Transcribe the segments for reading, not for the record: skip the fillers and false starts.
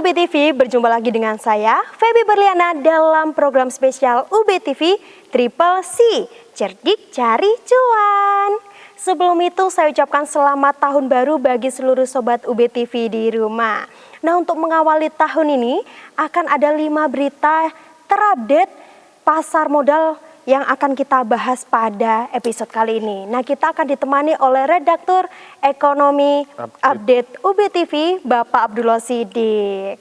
UBTV, berjumpa lagi dengan saya, Feby Berliana, dalam program spesial UBTV Triple C, Cerdik Cari Cuan. Sebelum itu saya ucapkan selamat tahun baru bagi seluruh sobat UBTV di rumah. Nah, untuk mengawali tahun ini akan ada 5 berita terupdate pasar modal yang akan kita bahas pada episode kali ini. Nah, kita akan ditemani oleh redaktur ekonomi update UBTV, Bapak Abdullah Sidik.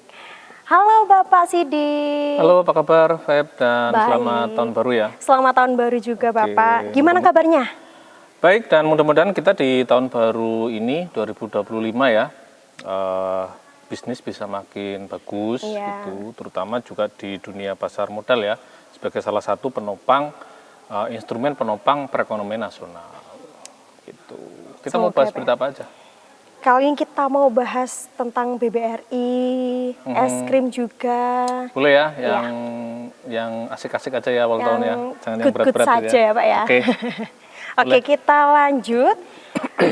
Halo Bapak Sidik. Halo, apa kabar Feb, dan Baik. Selamat tahun baru ya. Selamat tahun baru juga Bapak. Gimana kabarnya? Baik, dan mudah-mudahan kita di tahun baru ini 2025 ya, bisnis bisa makin bagus, gitu, terutama juga di dunia pasar modal ya, sebagai salah satu penopang, instrumen penopang perekonomian nasional. Gitu. Kita mau bahas berita apa aja? Kali ini kita mau bahas tentang BBRI, es krim juga. Boleh ya, yang asik-asik aja ya awal tahun ya, jangan yang berat-berat saja ya Pak ya. Oke. Oke, kita lanjut.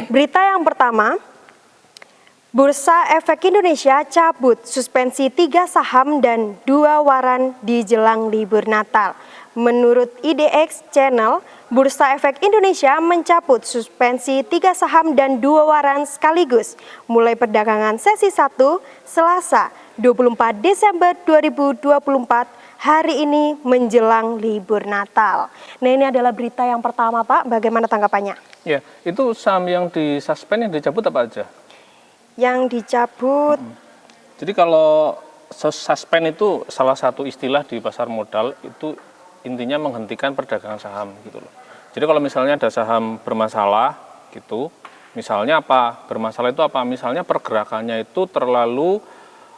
Berita yang pertama, Bursa Efek Indonesia cabut suspensi 3 saham dan 2 waran di jelang libur Natal. Menurut IDX Channel, Bursa Efek Indonesia mencabut suspensi 3 saham dan 2 waran sekaligus mulai perdagangan sesi 1 Selasa 24 Desember 2024 hari ini menjelang libur Natal. Nah, ini adalah berita yang pertama Pak, bagaimana tanggapannya? Ya, itu saham yang disuspend, yang dicabut apa aja? Yang dicabut. Jadi kalau suspend itu salah satu istilah di pasar modal, itu intinya menghentikan perdagangan saham gitu loh. Jadi kalau misalnya ada saham bermasalah gitu, misalnya apa? Bermasalah itu apa? Misalnya pergerakannya itu terlalu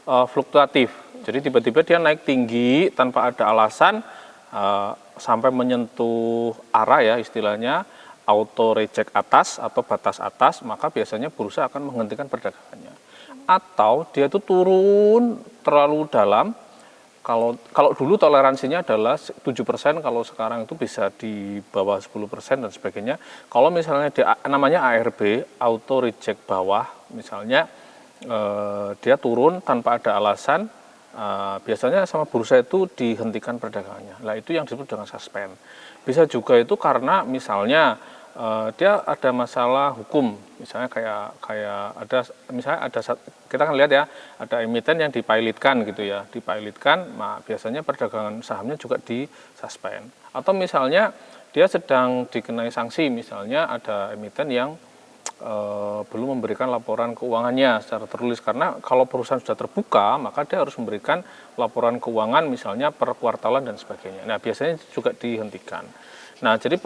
fluktuatif. Jadi tiba-tiba dia naik tinggi tanpa ada alasan sampai menyentuh arah ya istilahnya, auto reject atas atau batas atas, maka biasanya bursa akan menghentikan perdagangannya. Atau dia itu turun terlalu dalam, kalau dulu toleransinya adalah 7%, kalau sekarang itu bisa di bawah 10% dan sebagainya. Kalau misalnya dia namanya ARB, auto reject bawah, misalnya dia turun tanpa ada alasan, biasanya sama bursa itu dihentikan perdagangannya. Nah, itu yang disebut dengan suspend. Bisa juga itu karena misalnya dia ada masalah hukum, misalnya kayak ada misalnya kita kan lihat ya, ada emiten yang dipilotkan gitu ya, biasanya perdagangan sahamnya juga disuspend. Atau misalnya dia sedang dikenai sanksi, misalnya ada emiten yang belum memberikan laporan keuangannya secara tertulis, karena kalau perusahaan sudah terbuka maka dia harus memberikan laporan keuangan misalnya per kuartalan dan sebagainya. Nah, biasanya juga dihentikan. Nah, jadi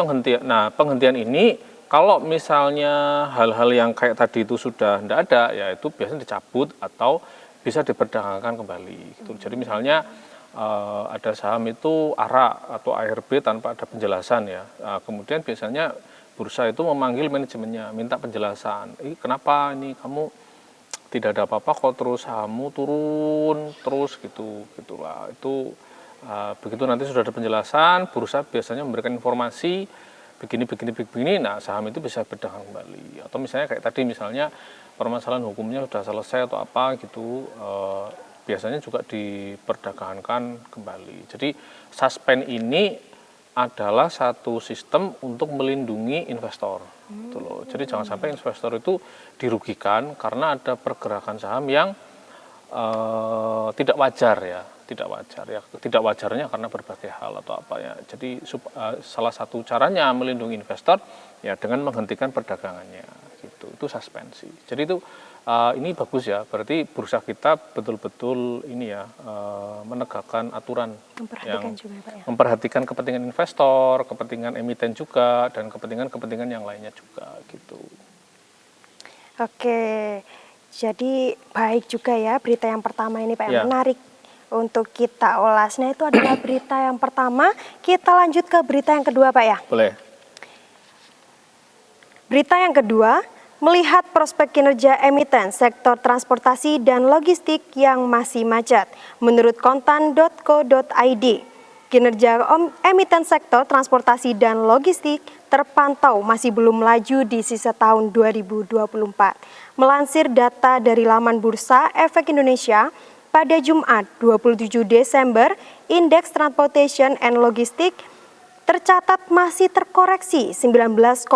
penghentian ini kalau misalnya hal-hal yang kayak tadi itu sudah tidak ada, ya itu biasanya dicabut atau bisa diperdagangkan kembali gitu. Jadi misalnya ada saham itu ARA atau ARB tanpa ada penjelasan ya, kemudian biasanya bursa itu memanggil manajemennya, minta penjelasan, kenapa ini kamu tidak ada apa-apa kok terus sahammu turun terus gitulah. Itu begitu nanti sudah ada penjelasan, bursa biasanya memberikan informasi begini, nah saham itu bisa berdagang kembali. Atau misalnya kayak tadi, misalnya permasalahan hukumnya sudah selesai atau apa gitu, biasanya juga diperdagangkan kembali. Jadi suspend ini adalah satu sistem untuk melindungi investor, gitu loh. Jadi jangan sampai investor itu dirugikan karena ada pergerakan saham yang tidak wajarnya karena berbagai hal atau apa ya. Jadi salah satu caranya melindungi investor ya dengan menghentikan perdagangannya gitu. Itu suspensi. Jadi itu ini bagus ya, berarti bursa kita betul-betul ini ya, menegakkan aturan yang memperhatikan kepentingan investor, kepentingan emiten juga, dan kepentingan yang lainnya juga gitu. Oke, jadi baik juga ya berita yang pertama ini Pak, yang menarik untuk kita ulas. Nah, itu adalah berita yang pertama. Kita lanjut ke berita yang kedua Pak ya. Boleh. Berita yang kedua, melihat prospek kinerja emiten sektor transportasi dan logistik yang masih macet. Menurut kontan.co.id, kinerja emiten sektor transportasi dan logistik terpantau masih belum melaju di sisa tahun 2024. Melansir data dari laman Bursa Efek Indonesia, pada Jumat 27 Desember, indeks Transportation and Logistik tercatat masih terkoreksi 19,26%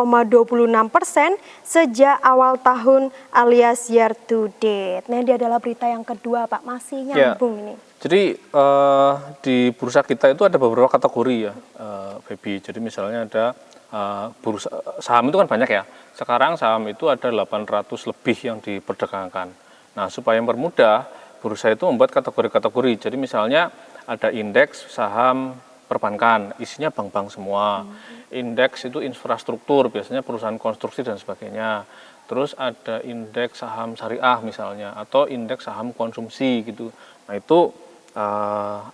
sejak awal tahun alias year to date. Nah, ini adalah berita yang kedua, Pak, masih nyambung ini. Jadi di bursa kita itu ada beberapa kategori ya, Feby. Jadi misalnya ada bursa saham itu kan banyak ya. Sekarang saham itu ada 800 lebih yang diperdagangkan. Nah, supaya mempermudah, bursa itu membuat kategori-kategori. Jadi misalnya ada indeks saham perbankan, isinya bank-bank semua. Indeks itu infrastruktur, biasanya perusahaan konstruksi dan sebagainya. Terus ada indeks saham syariah misalnya, atau indeks saham konsumsi gitu. Nah itu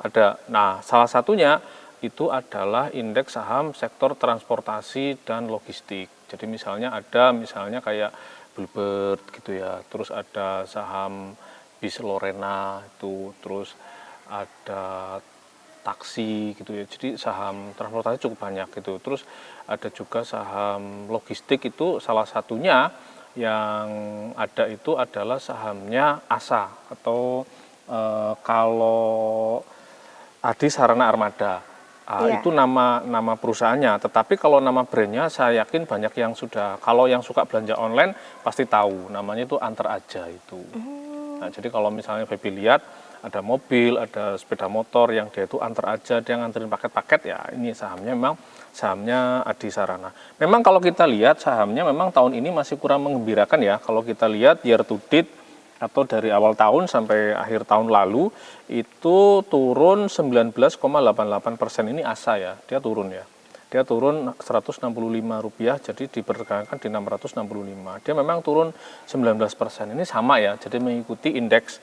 ada. Nah salah satunya itu adalah indeks saham sektor transportasi dan logistik. Jadi misalnya ada kayak Bluebird gitu ya. Terus ada saham Bis Lorena itu, terus ada taksi gitu ya, jadi saham transportasi cukup banyak gitu. Terus ada juga saham logistik, itu salah satunya yang ada itu adalah sahamnya ASA atau kalau Adi Sarana Armada. Itu nama perusahaannya, tetapi kalau nama brandnya saya yakin banyak yang sudah, kalau yang suka belanja online pasti tahu, namanya itu Antar Aja itu. Nah, jadi kalau misalnya Feby lihat ada mobil, ada sepeda motor yang dia itu antar aja, dia nganterin paket-paket, ya ini sahamnya memang sahamnya Adi Sarana. Memang kalau kita lihat sahamnya memang tahun ini masih kurang menggembirakan ya. Kalau kita lihat year to date atau dari awal tahun sampai akhir tahun lalu itu turun 19,88%, ini ASA ya, dia turun ya. Dia turun Rp165, jadi diperdagangkan di 665. Dia memang turun 19%, ini sama ya, jadi mengikuti indeks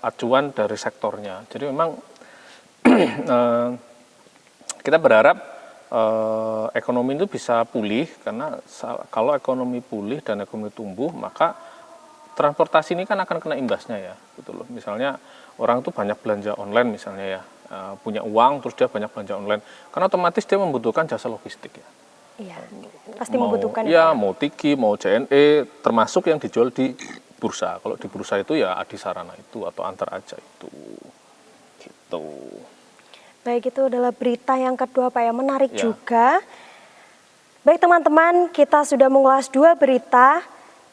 acuan dari sektornya. Jadi memang kita berharap ekonomi itu bisa pulih, karena kalau ekonomi pulih dan ekonomi tumbuh, maka transportasi ini kan akan kena imbasnya ya, gitu loh. Misalnya orang tuh banyak belanja online misalnya ya, punya uang terus dia banyak belanja online, karena otomatis dia membutuhkan jasa logistik ya. Iya, pasti membutuhkan. Ya, mau Tiki, mau JNE, termasuk yang dijual di bursa. Kalau di bursa itu ya Adi Sarana itu atau Antar Aja itu. Gitu. Baik, itu adalah berita yang kedua, Pak, yang menarik juga. Baik teman-teman, kita sudah mengulas dua berita.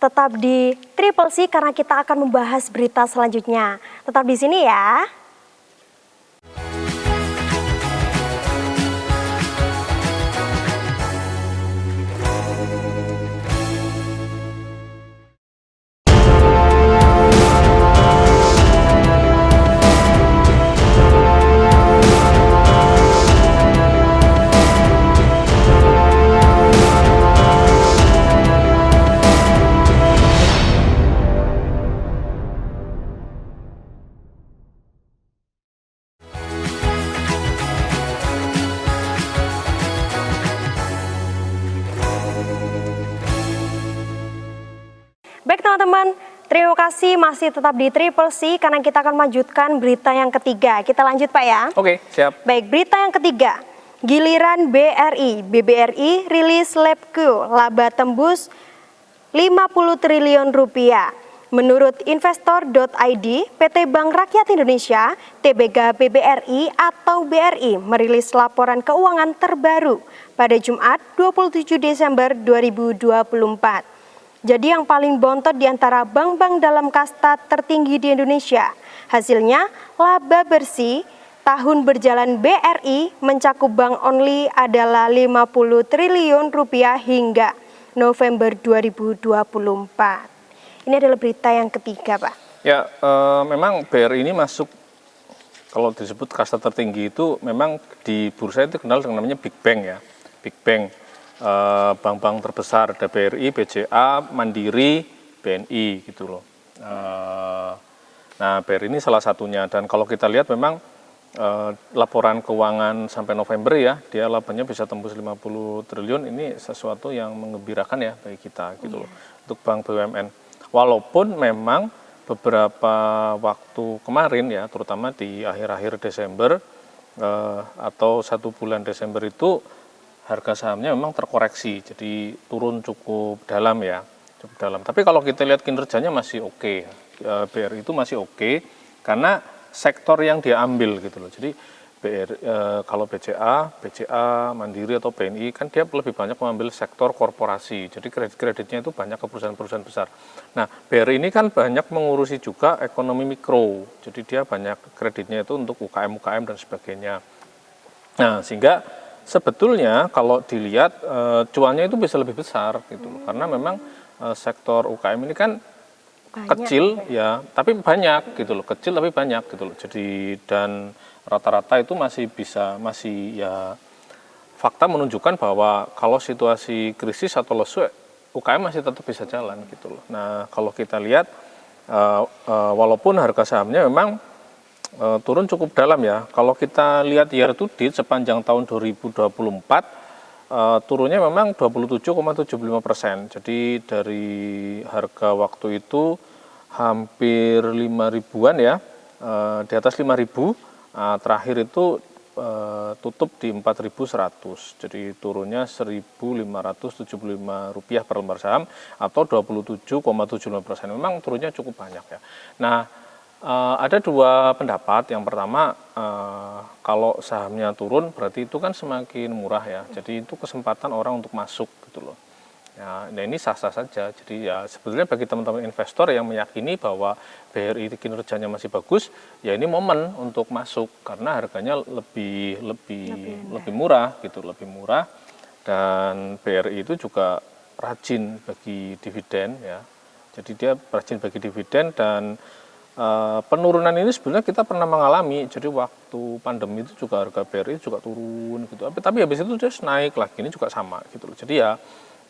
Tetap di Triple C karena kita akan membahas berita selanjutnya. Tetap di sini ya. Baik teman-teman, terima kasih masih tetap di Triple C karena kita akan melanjutkan berita yang ketiga. Kita lanjut, Pak, ya. Oke, siap. Baik, berita yang ketiga. Giliran BBRI rilis Labku, laba tembus 50 triliun rupiah. Menurut investor.id, PT Bank Rakyat Indonesia, TBK BBRI atau BRI merilis laporan keuangan terbaru pada Jumat 27 Desember 2024. Jadi yang paling bontot di antara bank-bank dalam kasta tertinggi di Indonesia. Hasilnya, laba bersih tahun berjalan BRI mencakup bank only adalah 50 triliun rupiah hingga November 2024. Ini adalah berita yang ketiga, Pak. Ya, memang BRI ini masuk, kalau disebut kasta tertinggi itu memang di bursa itu kenal dengan namanya Big Bank ya. Big Bank. Bank-bank terbesar ada BRI, BCA, Mandiri, BNI gitu loh. Nah, BRI ini salah satunya, dan kalau kita lihat memang laporan keuangan sampai November ya, dia labanya bisa tembus 50 triliun, ini sesuatu yang menggembirakan ya bagi kita gitu loh, untuk bank BUMN. Walaupun memang beberapa waktu kemarin ya, terutama di akhir-akhir Desember atau 1 bulan Desember itu harga sahamnya memang terkoreksi, jadi turun cukup dalam ya, cukup dalam. Tapi kalau kita lihat kinerjanya masih oke, BRI itu masih oke, karena sektor yang dia ambil gitu loh. Jadi kalau BCA, Mandiri atau BNI kan dia lebih banyak mengambil sektor korporasi. Jadi kredit-kreditnya itu banyak ke perusahaan-perusahaan besar. Nah, BRI ini kan banyak mengurusi juga ekonomi mikro. Jadi dia banyak kreditnya itu untuk UKM-UKM dan sebagainya. Nah, sehingga sebetulnya kalau dilihat cuannya itu bisa lebih besar gitu loh. Karena memang sektor UKM ini kan Banyak, kecil ya, tapi banyak gitu loh, kecil tapi banyak gitu loh. Jadi dan rata-rata itu masih ya, fakta menunjukkan bahwa kalau situasi krisis atau lesu UKM masih tetap bisa jalan gitu loh. Nah, kalau kita lihat walaupun harga sahamnya memang turun cukup dalam ya. Kalau kita lihat year to date sepanjang tahun 2024 turunnya memang 27,75%. Jadi dari harga waktu itu hampir 5 ribuan ya, di atas 5 ribu, terakhir itu tutup di 4.100. Jadi turunnya Rp1.575 per lembar saham atau 27,75%. Memang turunnya cukup banyak ya. Nah, ada dua pendapat. Yang pertama, kalau sahamnya turun berarti itu kan semakin murah ya. Jadi itu kesempatan orang untuk masuk gitu loh. Ya, nah ini sah-sah saja. Jadi ya sebetulnya bagi teman-teman investor yang meyakini bahwa BRI kinerjanya masih bagus, ya ini momen untuk masuk karena harganya lebih murah gitu, lebih murah. Dan BRI itu juga rajin bagi dividen ya. Jadi dia rajin bagi dividen dan penurunan ini sebenarnya kita pernah mengalami. Jadi waktu pandemi itu juga harga BRI juga turun gitu. Tapi habis itu dia naik lagi, ini juga sama gitu loh. Jadi ya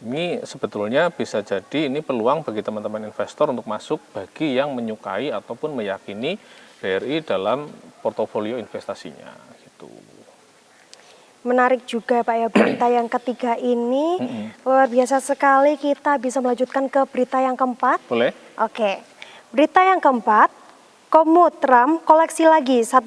ini sebetulnya bisa jadi ini peluang bagi teman-teman investor untuk masuk bagi yang menyukai ataupun meyakini BRI dalam portofolio investasinya gitu. Menarik juga Pak ya berita yang ketiga ini. Luar biasa sekali, kita bisa melanjutkan ke berita yang keempat. Boleh? Oke. Berita yang keempat, Komut Trump koleksi lagi 1,65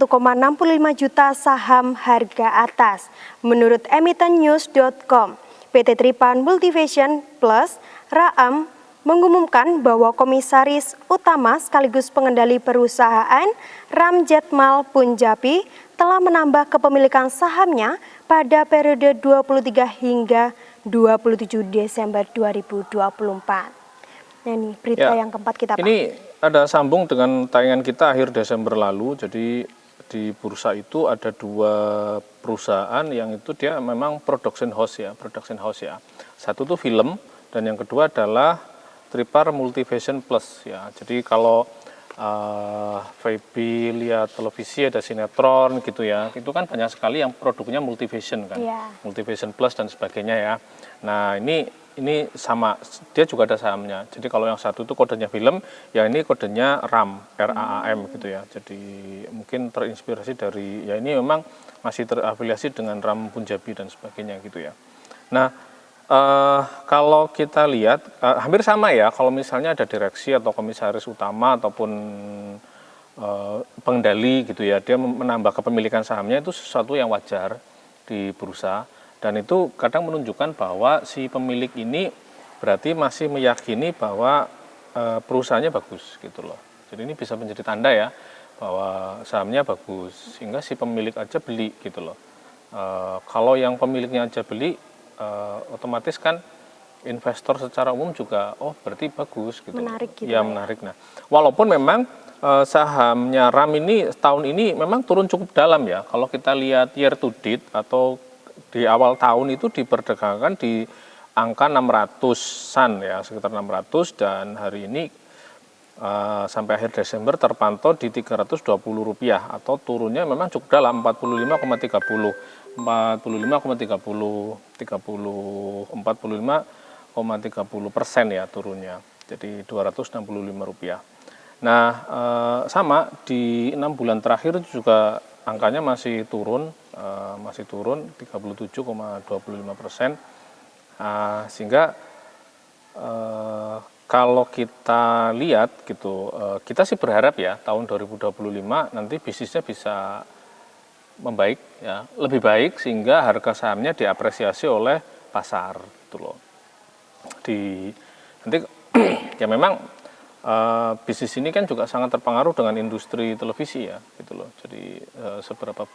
juta saham harga atas. Menurut emitennews.com, PT Tripan Multivision Plus Raam mengumumkan bahwa komisaris utama sekaligus pengendali perusahaan Ram Jetmal Punjabi telah menambah kepemilikan sahamnya pada periode 23 hingga 27 Desember 2024. Nah ini berita yang keempat kita Pak. Ini ada sambung dengan tayangan kita akhir Desember lalu. Jadi di bursa itu ada dua perusahaan yang itu dia memang production house ya. Satu itu film dan yang kedua adalah Tripar Multivision Plus ya. Jadi kalau Feby lihat televisi ada sinetron gitu ya, itu kan banyak sekali yang produknya multivision kan, Multivision Plus dan sebagainya ya. Nah ini sama, dia juga ada sahamnya. Jadi kalau yang satu itu kodenya film, yang ini kodenya RAM, RAAM gitu ya. Jadi mungkin terinspirasi dari, ya ini memang masih terafiliasi dengan RAM Punjabi dan sebagainya gitu ya. Nah kalau kita lihat hampir sama ya, kalau misalnya ada direksi atau komisaris utama ataupun pengendali gitu ya, dia menambah kepemilikan sahamnya itu sesuatu yang wajar di bursa. Dan itu kadang menunjukkan bahwa si pemilik ini berarti masih meyakini bahwa perusahaannya bagus gitu loh. Jadi ini bisa menjadi tanda ya bahwa sahamnya bagus sehingga si pemilik aja beli gitu loh. Kalau yang pemiliknya aja beli, otomatis kan investor secara umum juga berti bagus gitu. Menarik gitu ya, menarik. Nah, walaupun memang sahamnya RAM ini tahun ini memang turun cukup dalam ya. Kalau kita lihat year to date atau di awal tahun itu diperdagangkan di angka 600-an ya, sekitar 600, dan hari ini sampai akhir Desember terpantau di Rp320 atau turunnya memang cukup dalam 45,30 ya turunnya, jadi Rp265. Nah sama di 6 bulan terakhir juga angkanya masih turun 37,25%, sehingga kalau kita lihat gitu, kita sih berharap ya tahun 2025 nanti bisnisnya bisa membaik ya, lebih baik sehingga harga sahamnya diapresiasi oleh pasar gitu loh. Nanti ya memang bisnis ini kan juga sangat terpengaruh dengan industri televisi ya, gitu loh. Jadi seberapa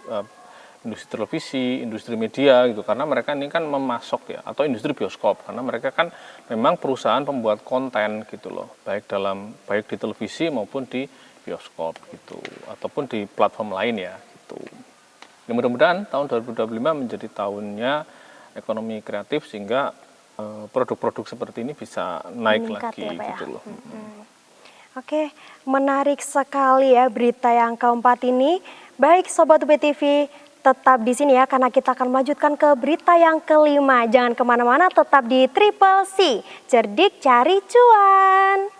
industri televisi, industri media gitu, karena mereka ini kan memasok ya, atau industri bioskop, karena mereka kan memang perusahaan pembuat konten gitu loh, baik di televisi maupun di bioskop gitu, ataupun di platform lain ya gitu. Ya, mudah-mudahan tahun 2025 menjadi tahunnya ekonomi kreatif sehingga produk-produk seperti ini bisa naik Meningkat lagi ya, Pak, ya? gitu loh. Oke, menarik sekali ya berita yang keempat ini. Baik Sobat UBTV, tetap di sini ya karena kita akan melanjutkan ke berita yang kelima. Jangan kemana-mana, tetap di Triple C, cerdik cari cuan.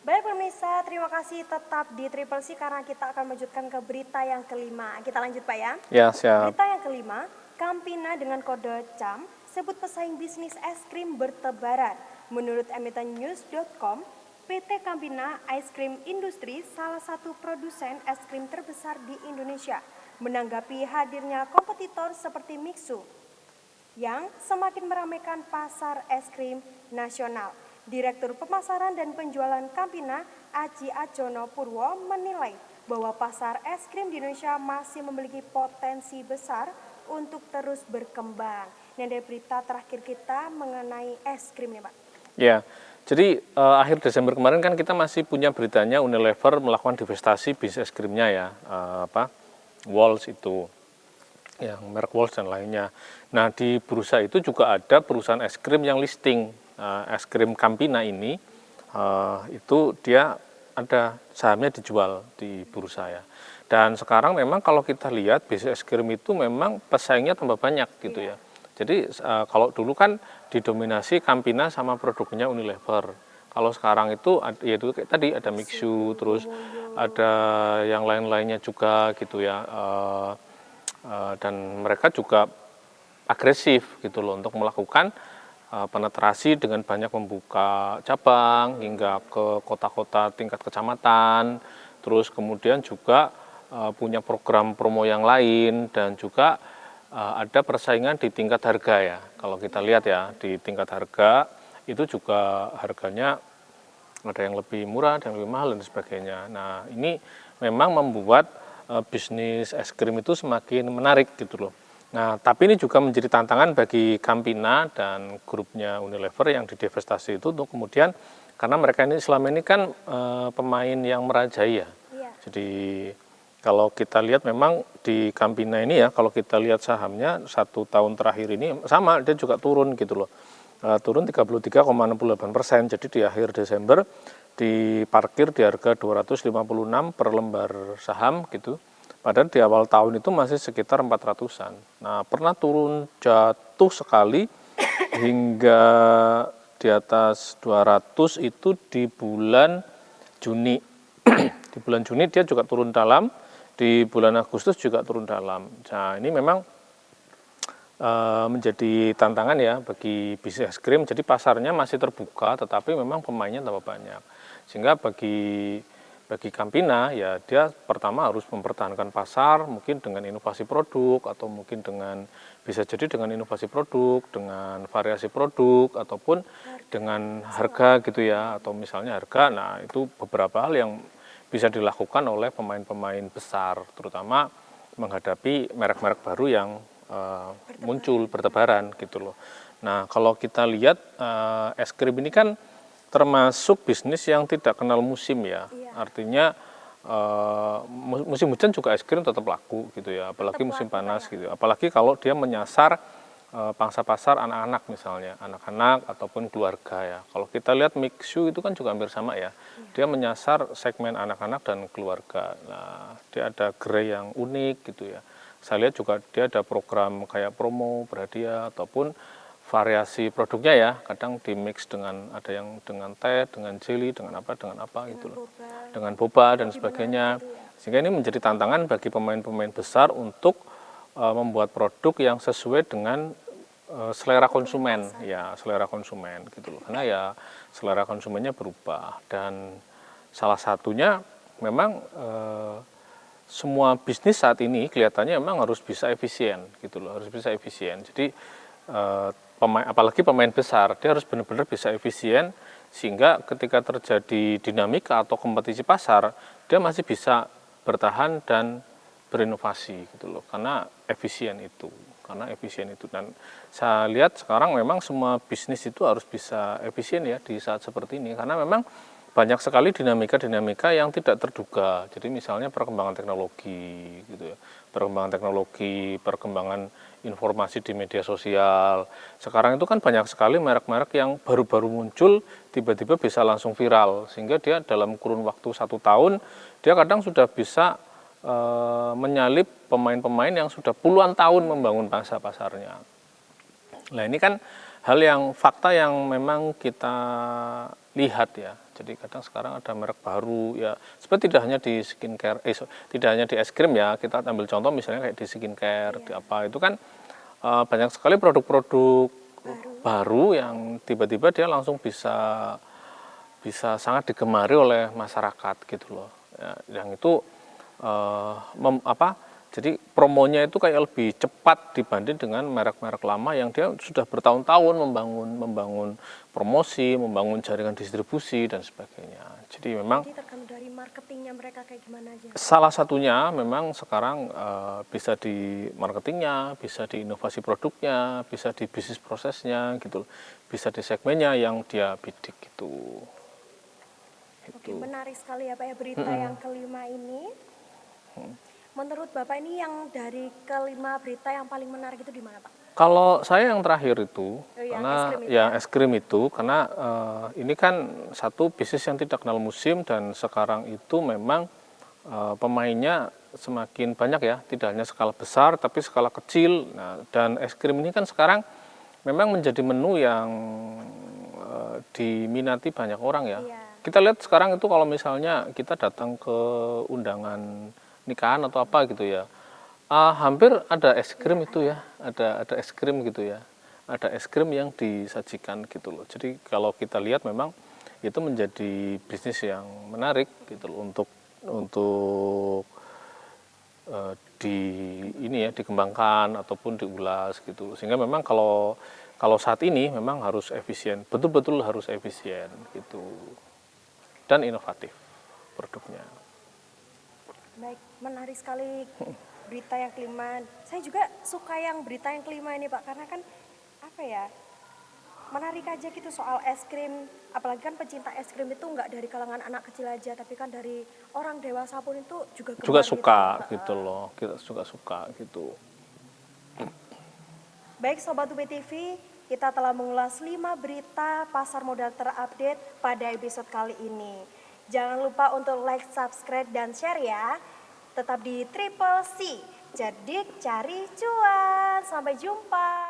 Baik pemirsa, terima kasih tetap di Triple C karena kita akan melanjutkan ke berita yang kelima. Kita lanjut Pak ya. Ya, siap. Berita yang kelima, Campina dengan kode CAM sebut pesaing bisnis es krim bertebaran. Menurut emitennews.com, PT Campina Ice Cream Industry salah satu produsen es krim terbesar di Indonesia menanggapi hadirnya kompetitor seperti Mixu yang semakin meramaikan pasar es krim nasional. Direktur Pemasaran dan Penjualan Campina, Aji Ajono Purwo, menilai bahwa pasar es krim di Indonesia masih memiliki potensi besar untuk terus berkembang. Ini ada berita terakhir kita mengenai es krim nih Pak. Ya, jadi akhir Desember kemarin kan kita masih punya beritanya Unilever melakukan divestasi bisnis es krimnya ya, Walls itu, yang merek Walls dan lainnya. Nah di bursa itu juga ada perusahaan es krim yang listing, es krim Campina ini, itu dia ada sahamnya dijual di bursa ya. Dan sekarang memang kalau kita lihat bisnis es krim itu memang pesaingnya tambah banyak gitu ya. Jadi kalau dulu kan didominasi Campina sama produknya Unilever. Kalau sekarang itu yaitu kayak tadi ada Mixu, terus ada yang lain-lainnya juga gitu ya. Dan mereka juga agresif gitu loh untuk melakukan penetrasi dengan banyak membuka cabang hingga ke kota-kota tingkat kecamatan, terus kemudian juga punya program promo yang lain dan juga ada persaingan di tingkat harga ya. Kalau kita lihat ya di tingkat harga itu juga harganya ada yang lebih murah, ada yang lebih mahal dan sebagainya. Nah ini memang membuat bisnis es krim itu semakin menarik gitu loh. Nah, tapi ini juga menjadi tantangan bagi Campina dan grupnya Unilever yang didivestasi itu untuk kemudian, karena mereka ini selama ini kan pemain yang merajai ya. Iya. Jadi kalau kita lihat memang di Campina ini ya, kalau kita lihat sahamnya 1 tahun terakhir ini sama, dia juga turun gitu loh. Turun 33,68%, jadi di akhir Desember diparkir di harga 256 per lembar saham gitu. Padahal di awal tahun itu masih sekitar 400-an. Nah, pernah turun jatuh sekali hingga di atas 200 itu di bulan Juni. Di bulan Juni dia juga turun dalam, di bulan Agustus juga turun dalam. Nah, ini memang menjadi tantangan ya bagi bisnis es krim. Jadi pasarnya masih terbuka, tetapi memang pemainnya tambah banyak. Sehingga bagi Campina ya dia pertama harus mempertahankan pasar mungkin dengan inovasi produk atau mungkin dengan bisa jadi dengan inovasi produk, dengan variasi produk ataupun dengan harga gitu ya, atau misalnya harga. Nah, itu beberapa hal yang bisa dilakukan oleh pemain-pemain besar terutama menghadapi merek-merek baru yang muncul bertebaran gitu loh. Nah, kalau kita lihat es krim ini kan termasuk bisnis yang tidak kenal musim ya. Artinya musim hujan juga es krim tetap laku gitu ya, apalagi musim panas gitu. Apalagi kalau dia menyasar pangsa pasar anak-anak misalnya, anak-anak ataupun keluarga ya. Kalau kita lihat Mixu itu kan juga hampir sama ya. Dia menyasar segmen anak-anak dan keluarga. Nah, dia ada gerai yang unik gitu ya. saya lihat juga dia ada program kayak promo, berhadiah, ataupun variasi produknya ya, kadang di mix dengan ada yang dengan teh, dengan jelly, dengan apa gitu loh. Dengan boba dan sebagainya. Sehingga ini menjadi tantangan bagi pemain-pemain besar untuk membuat produk yang sesuai dengan selera konsumen, ya selera konsumen gitu loh. Karena ya selera konsumennya berubah dan salah satunya memang semua bisnis saat ini kelihatannya memang harus bisa efisien gitu loh, harus bisa efisien. Jadi apalagi pemain besar, dia harus benar-benar bisa efisien sehingga ketika terjadi dinamika atau kompetisi pasar, dia masih bisa bertahan dan berinovasi gitu loh, karena efisien itu. Dan saya lihat sekarang memang semua bisnis itu harus bisa efisien ya di saat seperti ini, karena memang banyak sekali dinamika-dinamika yang tidak terduga. Jadi misalnya perkembangan teknologi gitu ya. Perkembangan informasi di media sosial. Sekarang itu kan banyak sekali merek-merek yang baru-baru muncul tiba-tiba bisa langsung viral, sehingga dia dalam kurun waktu 1 tahun dia kadang sudah bisa menyalip pemain-pemain yang sudah puluhan tahun membangun pasarnya. Nah ini kan hal yang fakta yang memang kita lihat ya. Jadi kadang sekarang ada merek baru ya, seperti tidak hanya di skincare, tidak hanya di es krim ya. Kita ambil contoh misalnya kayak di skincare, di apa itu kan banyak sekali produk-produk baru yang tiba-tiba dia langsung bisa sangat digemari oleh masyarakat gitu loh. Ya, yang itu jadi promonya itu kayak lebih cepat dibanding dengan merek-merek lama yang dia sudah bertahun-tahun membangun promosi, membangun jaringan distribusi dan sebagainya. Jadi memang tergantung dari marketingnya mereka kayak gimana aja. Salah satunya memang sekarang bisa di marketingnya, bisa di inovasi produknya, bisa di bisnis prosesnya gitu, bisa di segmennya yang dia bidik gitu. Oke, menarik sekali ya Pak ya berita yang kelima ini. Menurut Bapak ini yang dari kelima berita yang paling menarik itu di mana Pak? Kalau saya yang terakhir itu, Yang karena es krim itu ya es krim itu, karena ini kan satu bisnis yang tidak kenal musim dan sekarang itu memang pemainnya semakin banyak ya, tidak hanya skala besar tapi skala kecil. Nah, dan es krim ini kan sekarang memang menjadi menu yang diminati banyak orang ya. Iya. Kita lihat sekarang itu kalau misalnya kita datang ke undangan nikahan atau apa gitu ya, hampir ada es krim itu ya, ada es krim gitu ya, ada es krim yang disajikan gitu loh. Jadi kalau kita lihat memang itu menjadi bisnis yang menarik gitu loh untuk dikembangkan ataupun diulas gitu. Sehingga memang kalau saat ini memang harus efisien, betul-betul harus efisien gitu dan inovatif produknya. Baik, menarik sekali berita yang kelima. Saya juga suka yang berita yang kelima ini Pak, karena kan apa ya, menarik aja gitu soal es krim. Apalagi kan pecinta es krim itu nggak dari kalangan anak kecil aja, tapi kan dari orang dewasa pun itu juga Juga gemar suka gitu. gitu loh, kita juga suka gitu. Baik Sobat UB TV, kita telah mengulas 5 berita pasar modal terupdate pada episode kali ini. Jangan lupa untuk like, subscribe, dan share ya. Tetap di Triple C, cerdik cari cuan. Sampai jumpa.